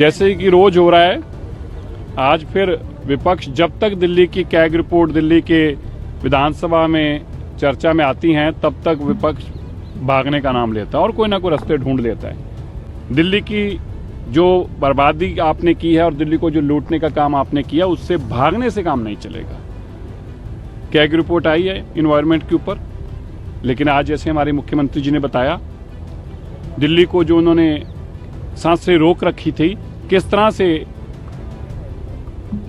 जैसे कि रोज हो रहा है, आज फिर विपक्ष जब तक दिल्ली की कैग रिपोर्ट दिल्ली के विधानसभा में चर्चा में आती हैं तब तक विपक्ष भागने का नाम लेता है और कोई ना कोई रास्ते ढूंढ लेता है। दिल्ली की जो बर्बादी आपने की है और दिल्ली को जो लूटने का काम आपने किया, उससे भागने से काम नहीं चलेगा। कैग रिपोर्ट आई है इन्वायरमेंट के ऊपर, लेकिन आज जैसे हमारे मुख्यमंत्री जी ने बताया, दिल्ली को जो उन्होंने सांस से रोक रखी थी, किस तरह से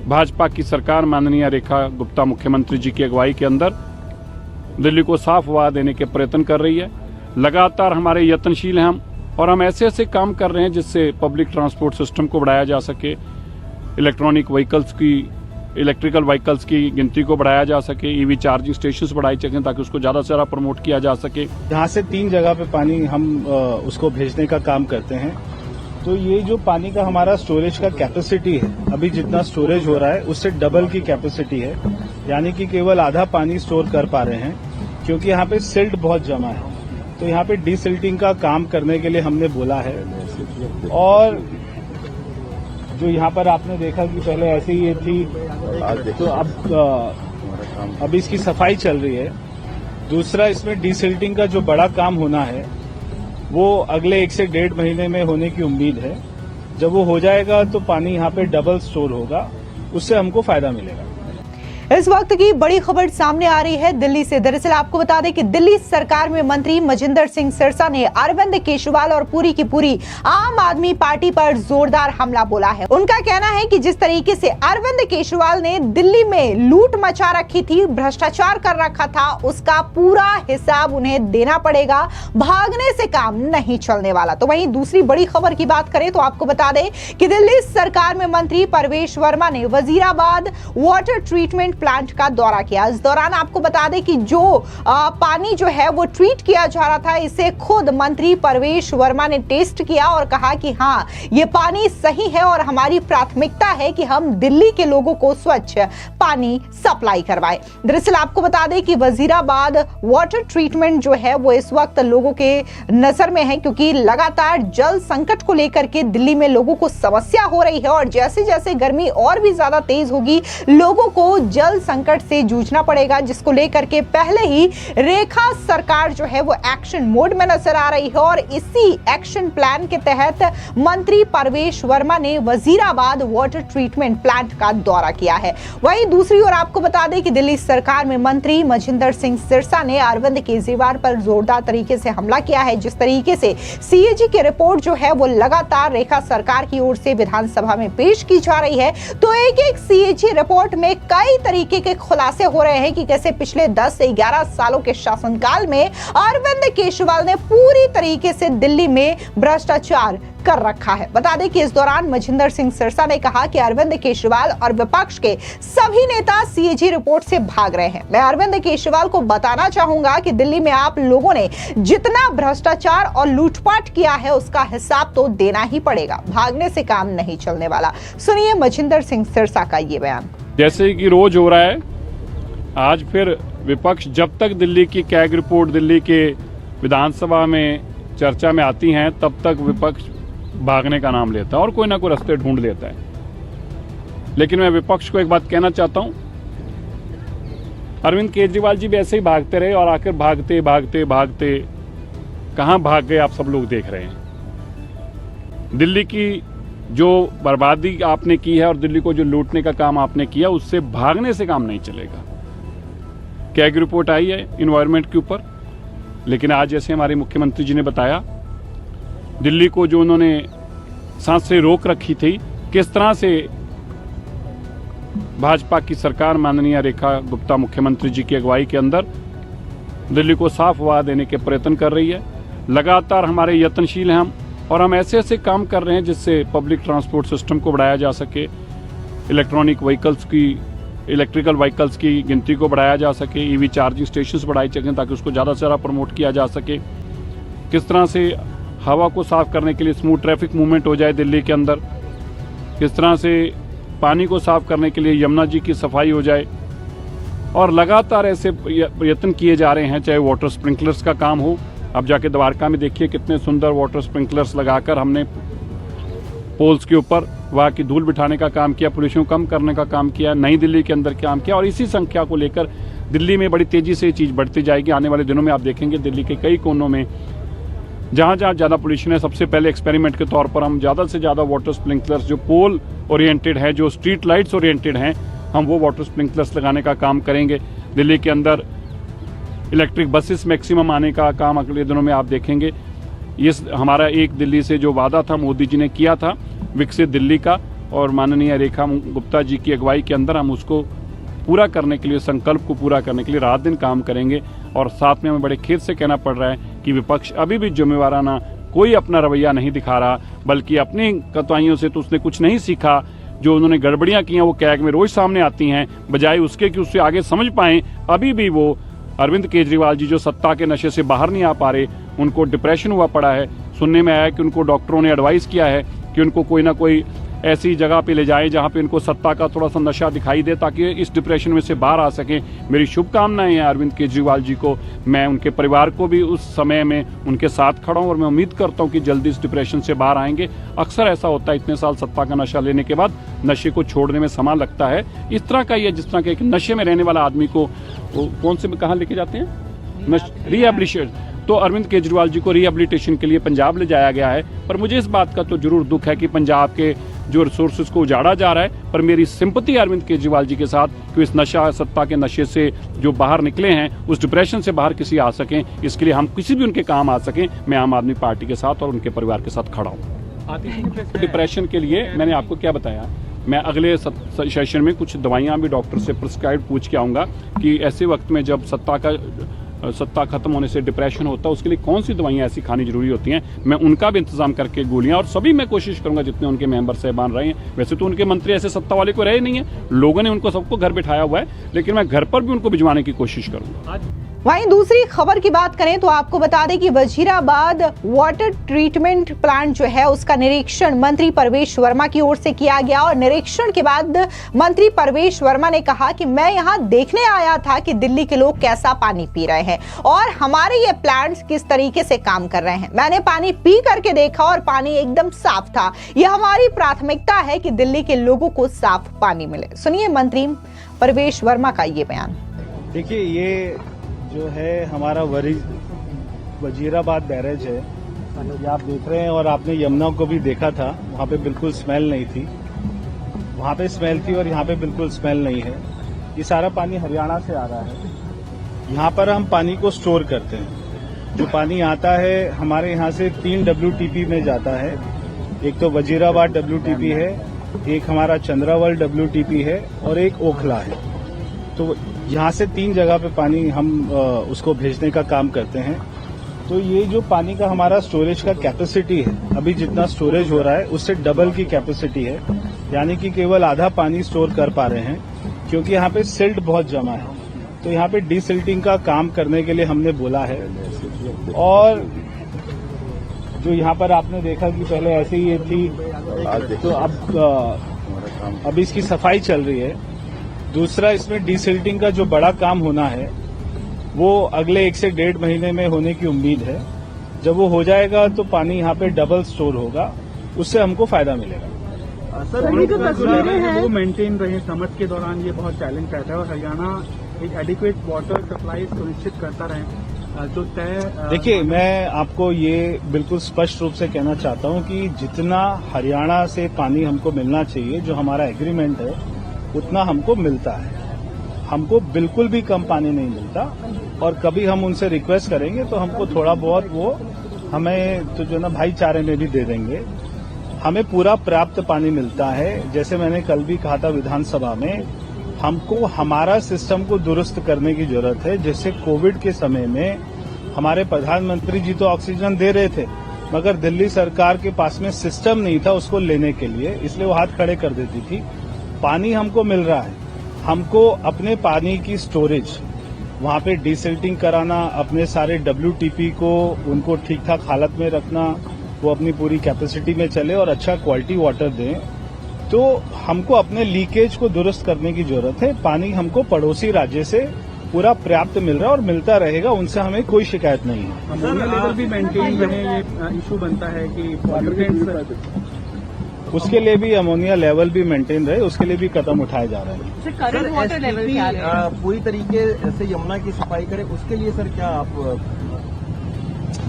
भाजपा की सरकार माननीय रेखा गुप्ता मुख्यमंत्री जी की अगुवाई के अंदर दिल्ली को साफ हवा देने के प्रयत्न कर रही है। लगातार हमारे यत्नशील हैं हम, और हम ऐसे ऐसे काम कर रहे हैं जिससे पब्लिक ट्रांसपोर्ट सिस्टम को बढ़ाया जा सके, इलेक्ट्रिकल व्हीकल्स की गिनती को बढ़ाया जा सके, ईवी चार्जिंग स्टेशंस बढ़ाई सकें ताकि उसको ज्यादा से ज्यादा प्रमोट किया जा सके। यहाँ से 3 जगह पे पानी हम उसको भेजने का काम करते हैं। तो ये जो पानी का हमारा स्टोरेज का कैपेसिटी है, अभी जितना स्टोरेज हो रहा है उससे डबल की कैपेसिटी है, यानी कि केवल आधा पानी स्टोर कर पा रहे हैं, क्योंकि यहाँ पे सिल्ट बहुत जमा है। तो यहाँ पे डिसिल्टिंग का काम करने के लिए हमने बोला है। और जो यहाँ पर आपने देखा कि पहले ऐसे ही ये थी, तो अब इसकी सफाई चल रही है। दूसरा, इसमें डिसिल्टिंग का जो बड़ा काम होना है वो अगले 1 से 1.5 महीने में होने की उम्मीद है। जब वो हो जाएगा तो पानी यहाँ पे डबल स्टोर होगा, उससे हमको फायदा मिलेगा। इस वक्त की बड़ी खबर सामने आ रही है दिल्ली से। दरअसल आपको बता दें कि दिल्ली सरकार में मंत्री मजिंदर सिंह सिरसा ने अरविंद केजरीवाल और पूरी की पूरी आम आदमी पार्टी पर जोरदार हमला बोला है। उनका कहना है कि जिस तरीके से अरविंद केजरीवाल ने दिल्ली में लूट मचा रखी थी, भ्रष्टाचार कर रखा था, उसका पूरा हिसाब उन्हें देना पड़ेगा। भागने से काम नहीं चलने वाला। तो वहीं दूसरी बड़ी खबर की बात करें तो आपको बता दें कि दिल्ली सरकार में मंत्री परवेश वर्मा ने वजीराबाद वाटर ट्रीटमेंट प्लांट का दौरा किया। इस दौरान आपको बता दें कि जो पानी जो है वो ट्रीट किया जा रहा था, इसे खुद मंत्री परवेश वर्मा ने टेस्ट किया और कहा कि हाँ, ये पानी सही है और हमारी प्राथमिकता है कि हम दिल्ली के लोगों को स्वच्छ पानी सप्लाई करवाएं। दरअसल आपको बता दें कि वजीराबाद वाटर ट्रीटमेंट जो है वो इस वक्त लोगों के नजर में है, क्योंकि लगातार जल संकट को लेकर के दिल्ली में लोगों को समस्या हो रही है और जैसे जैसे गर्मी और भी ज्यादा तेज होगी, लोगों को जल संकट से जूझना पड़ेगा, जिसको लेकर के पहले ही रेखा सरकार जो है वो एक्शन मोड में नजर आ रही है। और इसी एक्शन प्लान के तहत मंत्री परवेश वर्मा ने वजीराबाद वाटर ट्रीटमेंट प्लांट का दौरा किया है। वहीं दूसरी ओर आपको बता दें कि दिल्ली सरकार में मंत्री मजिंदर सिंह सिरसा ने अरविंद केजरीवाल पर जोरदार तरीके से हमला किया है। जिस तरीके से सीएजी की रिपोर्ट जो है वो लगातार रेखा सरकार की ओर से विधानसभा में पेश की जा रही है, तो एक सीएजी रिपोर्ट में कई तरीके के खुलासे हो रहे हैं कि कैसे पिछले 10 से 11 सालों के शासनकाल में अरविंद केजरीवाल ने पूरी तरीके से दिल्ली में भ्रष्टाचार कर रखा है। बता दें कि इस दौरान मजिंदर सिंह सिरसा ने कहा कि अरविंद केजरीवाल और विपक्ष के सभी नेता सीएजी रिपोर्ट से भाग रहे हैं। मैं अरविंद केजरीवाल को बताना चाहूंगा कि दिल्ली में आप लोगों ने जितना भ्रष्टाचार और लूटपाट किया है उसका हिसाब तो देना ही पड़ेगा। भागने से काम नहीं चलने वाला। सुनिए मजिंदर सिंह सिरसा का ये बयान। जैसे कि रोज हो रहा है, आज फिर विपक्ष जब तक दिल्ली की कैग रिपोर्ट दिल्ली के विधानसभा में चर्चा में आती हैं तब तक विपक्ष भागने का नाम लेता है और कोई ना कोई रास्ते ढूंढ लेता है। लेकिन मैं विपक्ष को एक बात कहना चाहता हूं, अरविंद केजरीवाल जी भी ऐसे ही भागते रहे और आखिर भागते भागते भागते कहां भाग गए आप सब लोग देख रहे हैं। दिल्ली की जो बर्बादी आपने की है और दिल्ली को जो लूटने का काम आपने किया, उससे भागने से काम नहीं चलेगा। कैग रिपोर्ट आई है इन्वायरमेंट के ऊपर, लेकिन आज जैसे हमारे मुख्यमंत्री जी ने बताया, दिल्ली को जो उन्होंने सांस से रोक रखी थी, किस तरह से भाजपा की सरकार माननीय रेखा गुप्ता मुख्यमंत्री जी की अगुवाई के अंदर दिल्ली को साफ हवा देने के प्रयत्न कर रही है। लगातार हमारे यत्नशील हैं हम, और हम ऐसे ऐसे काम कर रहे हैं जिससे पब्लिक ट्रांसपोर्ट सिस्टम को बढ़ाया जा सके, इलेक्ट्रिकल व्हीकल्स की गिनती को बढ़ाया जा सके, ईवी चार्जिंग स्टेशंस बढ़ाई सकें ताकि उसको ज़्यादा से ज़्यादा प्रमोट किया जा सके। किस तरह से हवा को साफ करने के लिए स्मूथ ट्रैफिक मूवमेंट हो जाए दिल्ली के अंदर, किस तरह से पानी को साफ करने के लिए यमुना जी की सफाई हो जाए, और लगातार ऐसे प्रयत्न किए जा रहे हैं। चाहे वाटर स्प्रिंकलर्स का काम हो, अब जाके द्वारका में देखिए कितने सुंदर वाटर स्प्रिंकलर्स लगाकर हमने पोल्स के ऊपर वहाँ की धूल बिठाने का काम किया, पोल्यूशन कम करने का काम किया, नई दिल्ली के अंदर काम किया और इसी संख्या को लेकर दिल्ली में बड़ी तेजी से ये चीज़ बढ़ती जाएगी। आने वाले दिनों में आप देखेंगे दिल्ली के कई कोनों में जहाँ जहाँ ज़्यादा पोल्यूशन है, सबसे पहले एक्सपेरिमेंट के तौर पर हम ज़्यादा से ज़्यादा वाटर स्प्रिंकलर्स जो पोल ओरिएंटेड है, जो स्ट्रीट लाइट्स ओरिएंटेड हैं, हम वो वाटर स्प्रिंकलर्स लगाने का काम करेंगे। दिल्ली के अंदर इलेक्ट्रिक बसेस मैक्सिमम आने का काम अगले दिनों में आप देखेंगे। ये हमारा एक दिल्ली से जो वादा था मोदी जी ने किया था विकसित दिल्ली का, और माननीय रेखा गुप्ता जी की अगुवाई के अंदर हम उसको पूरा करने के लिए, संकल्प को पूरा करने के लिए रात दिन काम करेंगे। और साथ में हमें बड़े खेद से कहना पड़ रहा है कि विपक्ष अभी भी जिम्मेवाराना कोई अपना रवैया नहीं दिखा रहा, बल्कि अपनी कतवाइयों से तो उसने कुछ नहीं सीखा। जो उन्होंने गड़बड़ियां की हैं वो कैग में रोज सामने आती हैं, बजाय उसके कि उससे आगे समझ पाएं। अभी भी वो अरविंद केजरीवाल जी जो सत्ता के नशे से बाहर नहीं आ पा रहे, उनको डिप्रेशन हुआ पड़ा है। सुनने में आया कि उनको डॉक्टरों ने एडवाइस किया है कि उनको कोई ना कोई ऐसी जगह पे ले जाएं जहां पे उनको सत्ता का थोड़ा सा नशा दिखाई दे, ताकि इस डिप्रेशन में से बाहर आ सकें। मेरी शुभकामनाएं हैं अरविंद केजरीवाल जी को, मैं उनके परिवार को भी उस समय में उनके साथ खड़ा हूं और मैं उम्मीद करता हूं कि जल्दी इस डिप्रेशन से बाहर आएंगे। अक्सर ऐसा होता है, इतने साल सत्ता का नशा लेने के बाद नशे को छोड़ने में समय लगता है। इस तरह का ये जिस तरह के नशे में रहने वाला आदमी को कौन से में कहाँ लेके जाते हैं, रिहेबिलिटेशन, तो अरविंद केजरीवाल जी को रिहेबिलिटेशन के लिए पंजाब ले जाया गया है। पर मुझे इस बात का तो जरूर दुख है कि पंजाब के जो रिसोर्सेज को उजाड़ा जा रहा है। पर मेरी सिंपैथी अरविंद केजरीवाल जी के साथ कि इस नशा सत्ता के नशे से जो बाहर निकले हैं, उस डिप्रेशन से बाहर किसी आ सकें, इसके लिए हम किसी भी उनके काम आ सकें। मैं आम आदमी पार्टी के साथ और उनके परिवार के साथ खड़ा हूँ। डिप्रेशन के लिए मैंने आपको क्या बताया, मैं अगले सेशन में कुछ दवाइयाँ भी डॉक्टर से प्रिस्क्राइब पूछ के आऊँगा कि ऐसे वक्त में जब सत्ता खत्म होने से डिप्रेशन होता है, उसके लिए कौन सी दवाइयाँ ऐसी खानी जरूरी होती हैं। मैं उनका भी इंतजाम करके गोलियां, और सभी मैं कोशिश करूंगा जितने उनके मेंबर साहबान रहे हैं। वैसे तो उनके मंत्री ऐसे सत्ता वाले को रहे नहीं है, लोगों ने उनको सबको घर बिठाया हुआ है, लेकिन मैं घर पर भी उनको भिजवाने की कोशिश करूंगा। वहीं दूसरी खबर की बात करें तो आपको बता दें कि वजीराबाद वाटर ट्रीटमेंट प्लांट जो है उसका निरीक्षण मंत्री परवेश वर्मा की ओर से किया गया। और निरीक्षण के बाद मंत्री परवेश वर्मा ने कहा कि मैं यहां देखने आया था कि दिल्ली के लोग कैसा पानी पी रहे हैं और हमारे ये प्लांट्स किस तरीके से काम कर रहे हैं। मैंने पानी पी करके देखा और पानी एकदम साफ था। यह हमारी प्राथमिकता है कि दिल्ली के लोगों को साफ पानी मिले। सुनिए मंत्री परवेश वर्मा का ये बयान। देखिए, ये जो है हमारा वजीराबाद बैरेज है, ये आप देख रहे हैं, और आपने यमुना को भी देखा था, वहाँ पे बिल्कुल स्मेल नहीं थी। वहाँ पे स्मेल थी और यहाँ पे बिल्कुल स्मेल नहीं है। ये सारा पानी हरियाणा से आ रहा है। यहाँ पर हम पानी को स्टोर करते हैं। जो पानी आता है हमारे यहाँ से 3 WTP में जाता है। एक तो वजीराबाद WTP है, एक हमारा चंद्रावल WTP है और एक ओखला है। तो यहाँ से 3 जगह पे पानी हम उसको भेजने का काम करते हैं। तो ये जो पानी का हमारा स्टोरेज का कैपेसिटी है, अभी जितना स्टोरेज हो रहा है उससे डबल की कैपेसिटी है, यानी कि केवल आधा पानी स्टोर कर पा रहे हैं, क्योंकि यहाँ पे सिल्ट बहुत जमा है। तो यहाँ पे डिसिल्टिंग का काम करने के लिए हमने बोला है। और जो यहाँ पर आपने देखा कि पहले ऐसे ही ये थी, तो अब इसकी सफाई चल रही है। दूसरा, इसमें डिसिल्टिंग का जो बड़ा काम होना है वो अगले 1 से 1.5 महीने में होने की उम्मीद है। जब वो हो जाएगा तो पानी यहाँ पे डबल स्टोर होगा, उससे हमको फायदा मिलेगा। सर, ये जो तस्वीरें हैं वो मेंटेन रहे समर के दौरान, ये बहुत चैलेंज रहता है और हरियाणा एक एडिक्वेट वाटर सप्लाई सुनिश्चित करता रहे जो तय। देखिए, मैं आपको ये बिल्कुल स्पष्ट रूप से कहना चाहता हूँ कि जितना हरियाणा से पानी हमको मिलना चाहिए, जो हमारा एग्रीमेंट है, उतना हमको मिलता है। हमको बिल्कुल भी कम पानी नहीं मिलता, और कभी हम उनसे रिक्वेस्ट करेंगे तो हमको थोड़ा बहुत वो हमें तो जो ना भाईचारे में भी दे देंगे। हमें पूरा पर्याप्त पानी मिलता है। जैसे मैंने कल भी कहा था विधानसभा में, हमको हमारा सिस्टम को दुरुस्त करने की जरूरत है। जैसे कोविड के समय में हमारे प्रधानमंत्री जी तो ऑक्सीजन दे रहे थे, मगर दिल्ली सरकार के पास में सिस्टम नहीं था उसको लेने के लिए, इसलिए वो हाथ खड़े कर देती थी। पानी हमको मिल रहा है, हमको अपने पानी की स्टोरेज वहाँ पे डिसिल्टिंग कराना, अपने सारे WTP को उनको ठीक ठाक हालत में रखना, वो अपनी पूरी कैपेसिटी में चले और अच्छा क्वालिटी वाटर दें। तो हमको अपने लीकेज को दुरुस्त करने की जरूरत है। पानी हमको पड़ोसी राज्य से पूरा पर्याप्त मिल रहा है और मिलता रहेगा, उनसे हमें कोई शिकायत नहीं है। लेवल भी मेंटेन रहे, ये इशू बनता है कि उसके लिए भी अमोनिया लेवल भी मेंटेन रहे, उसके लिए भी कदम उठाए जा रहे हैं। सर करंट वाटर लेवल क्या है? पूरी तरीके से यमुना की सफाई करे, उसके लिए सर क्या आप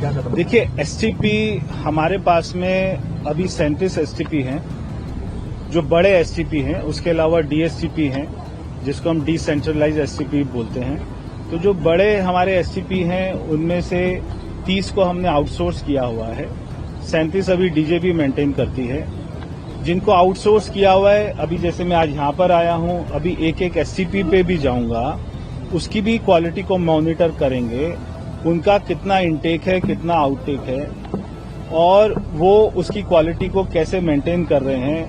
क्या कदम? देखिए, एसटीपी हमारे पास में अभी 37 एसटीपी हैं, जो बड़े एसटीपी हैं। उसके अलावा डीएसटीपी हैं, जिसको हम डिसेंट्रलाइज एसटीपी बोलते हैं। तो जो बड़े हमारे एसटीपी हैं, उनमें से 30 को हमने आउटसोर्स किया हुआ है, 37 अभी डीजेबी मेंटेन करती है। जिनको आउटसोर्स किया हुआ है, अभी जैसे मैं आज यहाँ पर आया हूँ, अभी एक एक एसटीपी पे भी जाऊंगा, उसकी भी क्वालिटी को मॉनिटर करेंगे, उनका कितना इनटेक है, कितना आउटटेक है, और वो उसकी क्वालिटी को कैसे मेंटेन कर रहे हैं,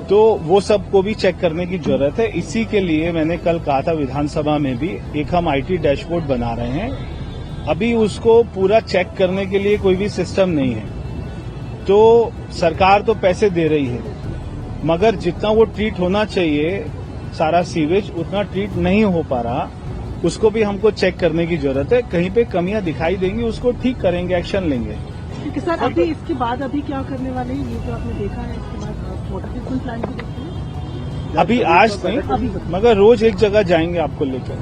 तो वो सबको भी चेक करने की जरूरत है। इसी के लिए मैंने कल कहा था विधानसभा में भी, एक हम आईटी डैशबोर्ड बना रहे हैं। अभी उसको पूरा चेक करने के लिए कोई भी सिस्टम नहीं है। तो सरकार तो पैसे दे रही है, मगर जितना वो ट्रीट होना चाहिए सारा सीवेज, उतना ट्रीट नहीं हो पा रहा। उसको भी हमको चेक करने की जरूरत है। कहीं पे कमियां दिखाई देंगी, उसको ठीक करेंगे, एक्शन लेंगे। क्योंकि सर अभी इसके बाद अभी क्या करने वाले हैं, ये जो आपने देखा है, इसके बाद वाटर ट्रीटमेंट प्लांट भी देखते हैं? अभी आज नहीं, मगर रोज एक जगह जाएंगे आपको लेकर।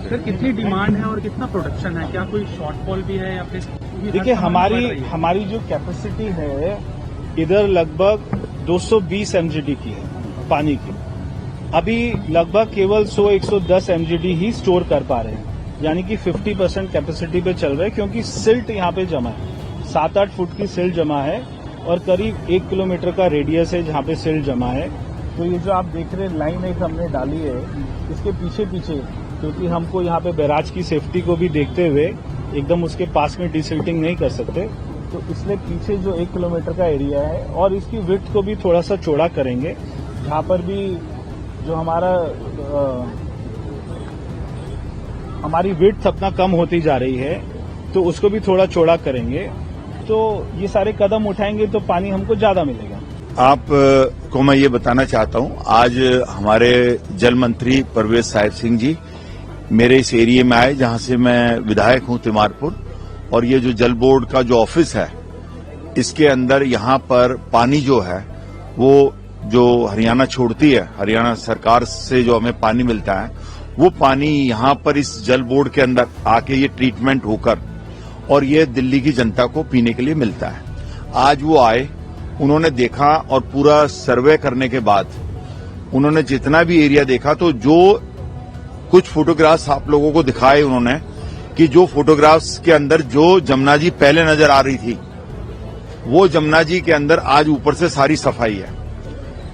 सर कितनी डिमांड है और कितना प्रोडक्शन है? क्या कोई शॉर्टफॉल भी है या फिर? देखिए, हमारी जो कैपेसिटी है इधर लगभग 220 एमजीडी की है पानी की। अभी लगभग केवल 100-110 एमजीडी ही स्टोर कर पा रहे हैं, यानी कि 50% कैपेसिटी पे चल रहे हैं, क्योंकि सिल्ट यहाँ पे जमा है। 7-8 फुट की सिल्ट जमा है और करीब 1 किलोमीटर का रेडियस है जहाँ पे सिल्ट जमा है। तो ये जो आप देख रहे हैं लाइन एक हमने डाली है, इसके पीछे पीछे, क्योंकि हमको यहाँ पे बैराज की सेफ्टी को भी देखते हुए एकदम उसके पास में डिसिल्टिंग नहीं कर सकते, तो इसलिए पीछे जो 1 किलोमीटर का एरिया है, और इसकी विड्थ को भी थोड़ा सा चौड़ा करेंगे। जहाँ पर भी जो हमारी विड्थ अपना कम होती जा रही है, तो उसको भी थोड़ा चौड़ा करेंगे। तो ये सारे कदम उठाएंगे तो पानी हमको ज्यादा मिलेगा। आप को मैं ये बताना चाहता हूं, आज हमारे जल मंत्री परवेज साहिब सिंह जी मेरे इस एरिया में आए, जहां से मैं विधायक हूं तिमारपुर, और ये जो जल बोर्ड का जो ऑफिस है, इसके अंदर यहां पर पानी जो है वो जो हरियाणा छोड़ती है, हरियाणा सरकार से जो हमें पानी मिलता है, वो पानी यहां पर इस जल बोर्ड के अंदर आके ये ट्रीटमेंट होकर और ये दिल्ली की जनता को पीने के लिए मिलता है। आज वो आए, उन्होंने देखा, और पूरा सर्वे करने के बाद उन्होंने जितना भी एरिया देखा, तो जो कुछ फोटोग्राफ्स आप लोगों को दिखाए उन्होंने, कि जो फोटोग्राफ्स के अंदर जो जमुना जी पहले नजर आ रही थी, वो जमुना जी के अंदर आज ऊपर से सारी सफाई है।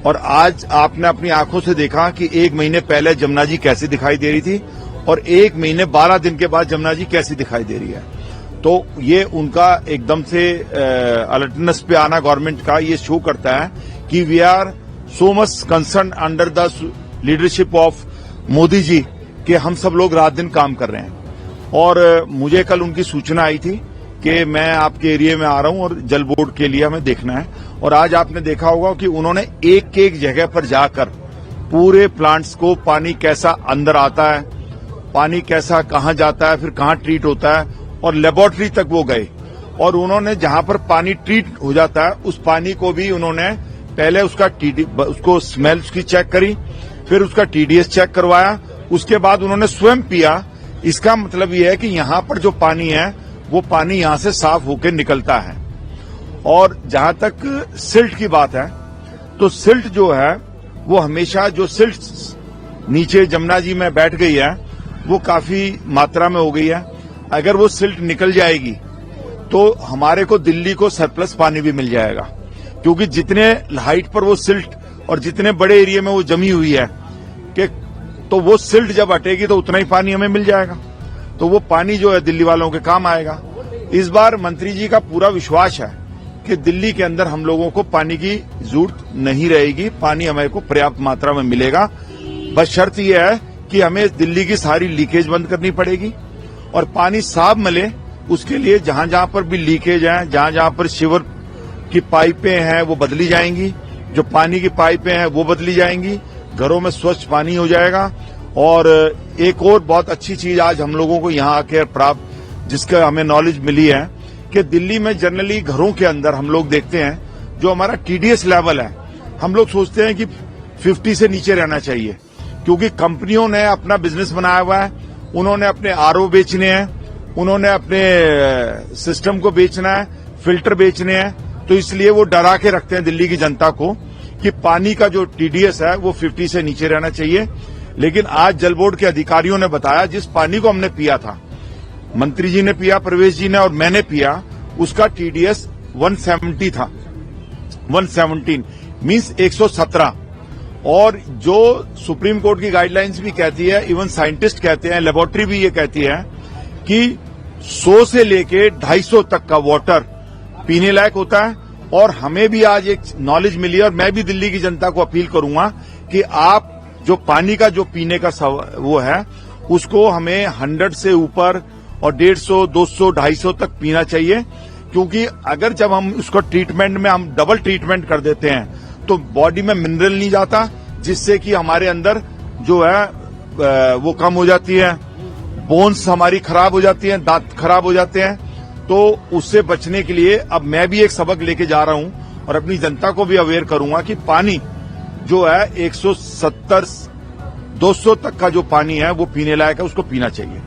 और आज आपने अपनी आंखों से देखा कि 1 महीने पहले जमुना जी कैसी दिखाई दे रही थी, और 1 महीने 12 दिन के बाद जमुना जी कैसी दिखाई दे रही है। तो ये उनका एकदम से अलर्टनेस पे आना गवर्नमेंट का ये शो करता है कि we are so much concern under the leadership of Modi ji, कि हम सब लोग रात दिन काम कर रहे हैं। और मुझे कल उनकी सूचना आई थी कि मैं आपके एरिया में आ रहा हूं और जल बोर्ड के लिए हमें देखना है। और आज आपने देखा होगा कि उन्होंने एक एक जगह पर जाकर पूरे प्लांट्स को, पानी कैसा अंदर आता है, पानी कैसा कहां जाता है, फिर कहां ट्रीट होता है, और लेबोरेटरी तक वो गए। और उन्होंने जहां पर पानी ट्रीट हो जाता है, उस पानी को भी उन्होंने पहले उसको स्मेल उसकी चेक करी, फिर उसका टीडीएस चेक करवाया, उसके बाद उन्होंने स्वयं पिया। इसका मतलब ये है कि यहां पर जो पानी है, वो पानी यहां से साफ होकर निकलता है। और जहां तक सिल्ट की बात है, तो सिल्ट जो है वो हमेशा, जो सिल्ट नीचे जमुना जी में बैठ गई है, वो काफी मात्रा में हो गई है। अगर वो सिल्ट निकल जाएगी तो हमारे को दिल्ली को सरप्लस पानी भी मिल जाएगा, क्योंकि जितने हाइट पर वो सिल्ट और जितने बड़े एरिया में वो जमी हुई है, कि तो वो सिल्ट जब हटेगी तो उतना ही पानी हमें मिल जाएगा। तो वो पानी जो है दिल्ली वालों के काम आएगा। इस बार मंत्री जी का पूरा विश्वास है कि दिल्ली के अंदर हम लोगों को पानी की जरूरत नहीं रहेगी, पानी हमें को पर्याप्त मात्रा में मिलेगा। बस शर्त यह है कि हमें दिल्ली की सारी लीकेज बंद करनी पड़ेगी, और पानी साफ मिले उसके लिए जहां जहां पर भी लीकेज है, जहां जहां पर शिवर की पाइपें हैं वो बदली जाएंगी, जो पानी की पाइपें हैं वो बदली जाएंगी, घरों में स्वच्छ पानी हो जाएगा। और एक और बहुत अच्छी चीज आज हम लोगों को यहाँ आकर प्राप्त, जिसका हमें नॉलेज मिली है, कि दिल्ली में जनरली घरों के अंदर हम लोग देखते हैं जो हमारा टीडीएस लेवल है हम लोग सोचते हैं कि 50 से नीचे रहना चाहिए, क्योंकि कंपनियों ने अपना बिजनेस बनाया हुआ है, उन्होंने अपने आरओ बेचने हैं, उन्होंने अपने सिस्टम को बेचना है, फिल्टर बेचने हैं, तो इसलिए वो डरा के रखते हैं दिल्ली की जनता को कि पानी का जो टीडीएस है वो 50 से नीचे रहना चाहिए। लेकिन आज जल बोर्ड के अधिकारियों ने बताया, जिस पानी को हमने पिया था, मंत्री जी ने पिया, प्रवेश जी ने और मैंने पिया, उसका टीडीएस 170 था, 117 मीन्स 117। और जो सुप्रीम कोर्ट की गाइडलाइंस भी कहती है, इवन साइंटिस्ट कहते हैं, लेबोरेटरी भी ये कहती है कि 100 से लेके 250 तक का वाटर पीने लायक होता है। और हमें भी आज एक नॉलेज मिली है, और मैं भी दिल्ली की जनता को अपील करूंगा कि आप जो पानी का जो पीने का वो है, उसको हमें 100 से ऊपर और 150, 200, 250 तक पीना चाहिए। क्योंकि अगर जब हम उसको ट्रीटमेंट में हम डबल ट्रीटमेंट कर देते हैं तो बॉडी में मिनरल नहीं जाता, जिससे कि हमारे अंदर जो है वो कम हो जाती है, बोन्स हमारी खराब हो जाती हैं, दांत खराब हो जाते हैं। तो उससे बचने के लिए अब मैं भी एक सबक लेके जा रहा हूं और अपनी जनता को भी अवेयर करूंगा कि पानी जो है 170, 200 तक का जो पानी है वो पीने लायक है, उसको पीना चाहिए।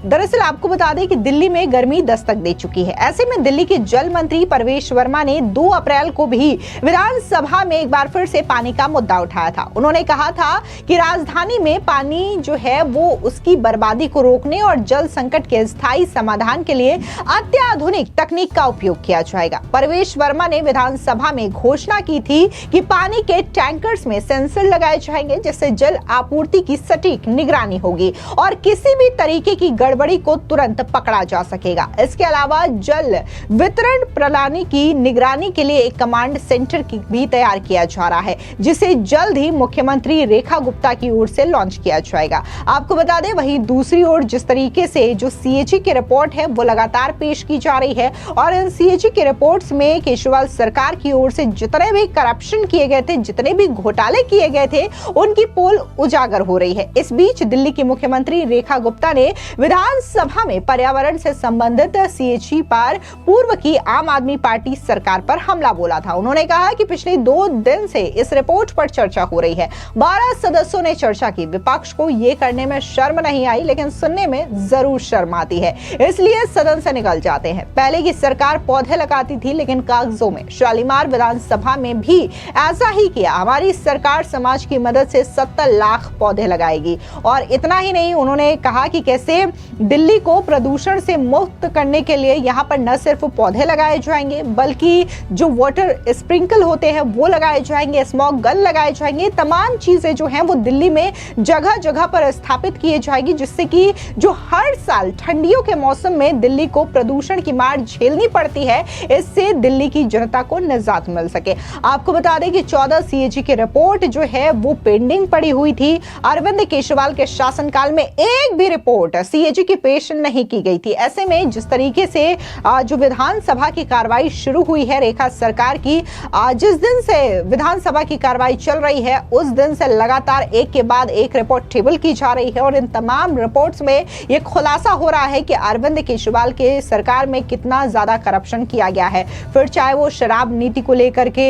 दरअसल आपको बता दें कि दिल्ली में गर्मी दस्तक दे चुकी है। ऐसे में दिल्ली के जल मंत्री परवेश वर्मा ने 2 अप्रैल को भी विधानसभा में एक बार फिर से पानी का मुद्दा उठाया था। उन्होंने कहा था कि राजधानी में पानी जो है वो उसकी बर्बादी को रोकने और जल संकट के स्थायी समाधान के लिए अत्याधुनिक तकनीक का उपयोग किया जाएगा। परवेश वर्मा ने विधानसभा में घोषणा की थी कि पानी के टैंकर्स में सेंसर लगाए जाएंगे, जिससे जल आपूर्ति की सटीक निगरानी होगी और किसी भी तरीके की गड़बड़ी को तुरंत पकड़ा जा सकेगा। इसके अलावा जल वितरण प्रणाली की निगरानी के लिए एक कमांड सेंटर की भी तैयार किया जा रहा है, जिसे जल्द ही मुख्यमंत्री रेखा गुप्ता की ओर से लॉन्च किया जाएगा। आपको बता दें, वहीं दूसरी ओर जिस तरीके से जो सीएजी की रिपोर्ट है वो लगातार पेश की जा रही है और इन सीएजी की रिपोर्ट्स में केजरीवाल सरकार की ओर से जितने भी करप्शन किए गए थे, जितने भी घोटाले किए गए थे, उनकी पोल उजागर हो रही है। इस बीच दिल्ली की मुख्यमंत्री रेखा गुप्ता ने विधानसभा में पर्यावरण से संबंधित सीएजी पर पूर्व की आम आदमी पार्टी सरकार पर हमला बोला था। उन्होंने कहा कि पिछले 2 दिन से इस रिपोर्ट पर चर्चा हो रही है। 12 सदस्यों ने चर्चा की। विपक्ष को ये करने में शर्म नहीं आई, लेकिन सुनने में जरूर शर्म आती है, इसलिए सदन से निकल जाते हैं। पहले की सरकार पौधे लगाती थी, लेकिन कागजों में। शालीमार विधानसभा में भी ऐसा ही किया। हमारी सरकार समाज की मदद से 70 लाख पौधे लगाएगी। और इतना ही नहीं, उन्होंने कहा कि कैसे दिल्ली को प्रदूषण से मुक्त करने के लिए यहाँ पर न सिर्फ पौधे लगाए जाएंगे, बल्कि जो वाटर स्प्रिंकल होते हैं वो लगाए जाएंगे, स्मॉग गन लगाए जाएंगे। तमाम चीजें जो हैं वो दिल्ली में जगह जगह पर स्थापित किए जाएगी, जिससे कि जो हर साल ठंडियों के मौसम में दिल्ली को प्रदूषण की मार झेलनी पड़ती है, इससे दिल्ली की जनता को निजात मिल सके। आपको बता दें कि 14 सीएजी की रिपोर्ट जो है वो पेंडिंग पड़ी हुई थी। अरविंद केजरीवाल के शासनकाल में एक भी रिपोर्ट सीएजी की पेश नहीं की गई थी। ऐसे में जिस तरीके से जो विधानसभा की कार्रवाई शुरू हुई है रेखा सरकार की, जिस दिन से विधानसभा की कार्रवाई चल रही है उस दिन से लगातार एक के बाद एक रिपोर्ट टेबल की जा रही है और इन तमाम रिपोर्ट्स में यह खुलासा हो रहा है कि अरविंद केजरीवाल के सरकार में कितना ज्यादा करप्शन किया गया है। फिर चाहे वो शराब नीति को लेकर के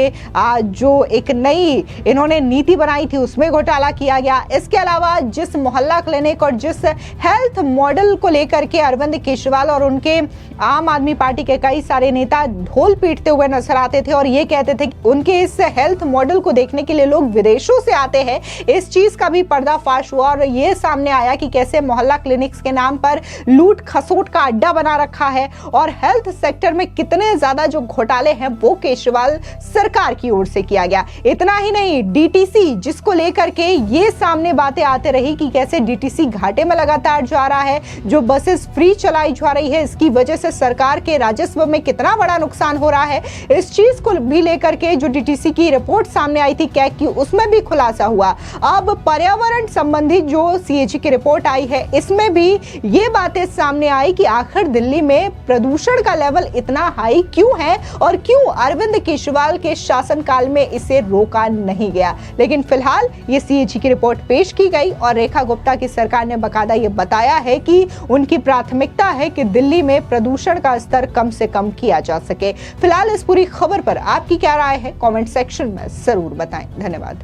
जो एक नई इन्होंने नीति बनाई थी उसमें घोटाला किया गया। इसके अलावा जिस मोहल्ला क्लिनिक और जिस हेल्थ मॉडल को लेकर के अरविंद केजरीवाल और उनके आम आदमी पार्टी के कई सारे नेता ढोल पीटते हुए नजर आते थे और ये कहते थे कि उनके इस हेल्थ मॉडल को देखने के लिए लोग विदेशों से आते हैं। इस चीज का भी पर्दाफाश हुआ और ये सामने आया कि कैसे मोहल्ला क्लिनिक्स के नाम पर लूट खसोट का अड्डा बना रखा है और हेल्थ सेक्टर में कितने ज्यादा जो घोटाले हैं वो केजरीवाल सरकार की ओर से किया गया। इतना ही नहीं, डीटीसी जिसको लेकर के ये सामने बातें आते रही कि कैसे डीटीसी घाटे में लगातार जा रहा है, जो बसेस फ्री चलाई जा रही है, इसकी वजह से सरकार के राजस्व में कितना बड़ा नुकसान हो रहा है। इस चीज को भी लेकर के जो डीटीसी की रिपोर्ट सामने आई थी कैग की, उसमें भी खुलासा हुआ। अब पर्यावरण संबंधी जो सीएजी की रिपोर्ट आई है इसमें भी ये बातें सामने आई कि आखिर दिल्ली में प्रदूषण का लेवल इतना हाई क्यों है और क्यों अरविंद केजरीवाल के शासनकाल में इसे रोका नहीं गया। लेकिन फिलहाल ये सीएजी की रिपोर्ट पेश की गई और रेखा गुप्ता की सरकार ने बकायदा ये बताया है कि ही उनकी प्राथमिकता है कि दिल्ली में प्रदूषण का स्तर कम से कम किया जा सके। फिलहाल इस पूरी खबर पर आपकी क्या राय है, कमेंट सेक्शन में जरूर बताएं। धन्यवाद।